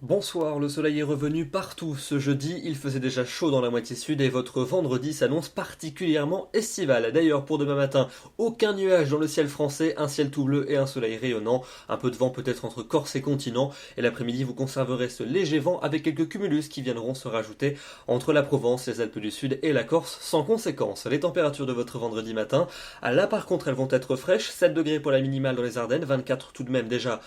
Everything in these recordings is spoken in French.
Bonsoir, le soleil est revenu partout ce jeudi, il faisait déjà chaud dans la moitié sud et votre vendredi s'annonce particulièrement estival. D'ailleurs, pour demain matin, aucun nuage dans le ciel français, un ciel tout bleu et un soleil rayonnant, un peu de vent peut-être entre Corse et continent, et l'après-midi vous conserverez ce léger vent avec quelques cumulus qui viendront se rajouter entre la Provence, les Alpes du Sud et la Corse sans conséquence. Les températures de votre vendredi matin, là par contre elles vont être fraîches, 7 degrés pour la minimale dans les Ardennes, 24 tout de même déjà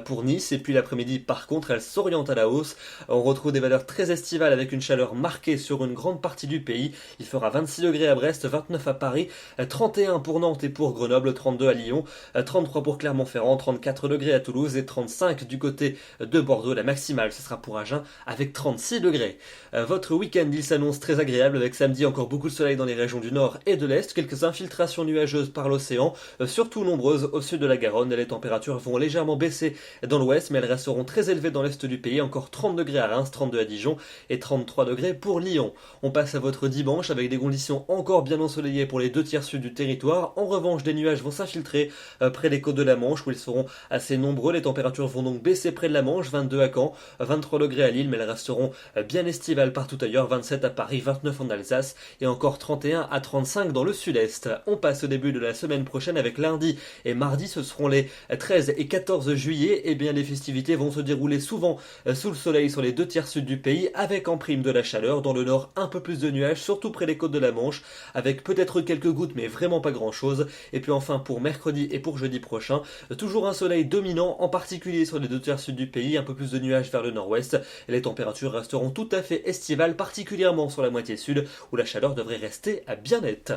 pour Nice, et puis l'après-midi par contre elles s'orientent à la hausse. On retrouve des valeurs très estivales avec une chaleur marquée sur une grande partie du pays. Il fera 26 degrés à Brest, 29 à Paris, 31 pour Nantes et pour Grenoble, 32 à Lyon, 33 pour Clermont-Ferrand, 34 degrés à Toulouse et 35 du côté de Bordeaux. La maximale, ce sera pour Agen avec 36 degrés. Votre week-end, il s'annonce très agréable avec samedi encore beaucoup de soleil dans les régions du nord et de l'est, quelques infiltrations nuageuses par l'océan, surtout nombreuses au sud de la Garonne. Les températures vont légèrement baisser dans l'ouest, mais elles resteront très élevées dans l'est du pays, encore 30 degrés à Reims, 32 à Dijon et 33 degrés pour Lyon. On passe à votre dimanche avec des conditions encore bien ensoleillées pour les deux tiers sud du territoire. En revanche, des nuages vont s'infiltrer près des côtes de la Manche où ils seront assez nombreux. Les températures vont donc baisser près de la Manche, 22 à Caen, 23 degrés à Lille, mais elles resteront bien estivales partout ailleurs, 27 à Paris, 29 en Alsace et encore 31 à 35 dans le sud-est. On passe au début de la semaine prochaine avec lundi et mardi, ce seront les 13 et 14 juillet. Et bien les festivités vont se dérouler souvent sous le soleil sur les deux tiers sud du pays, avec en prime de la chaleur, dans le nord un peu plus de nuages, surtout près des côtes de la Manche, avec peut-être quelques gouttes mais vraiment pas grand chose. Et puis enfin pour mercredi et pour jeudi prochain, toujours un soleil dominant, en particulier sur les deux tiers sud du pays, un peu plus de nuages vers le nord-ouest, et les températures resteront tout à fait estivales, particulièrement sur la moitié sud, où la chaleur devrait rester bien nette.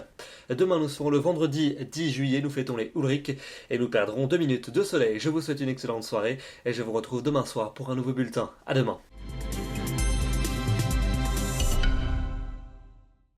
Demain nous serons le vendredi 10 juillet, nous fêtons les Ulrich, et nous perdrons 2 minutes de soleil. Je vous souhaite une excellente soirée, et je vous retrouve demain soir pour un nouveau bulletin. À demain.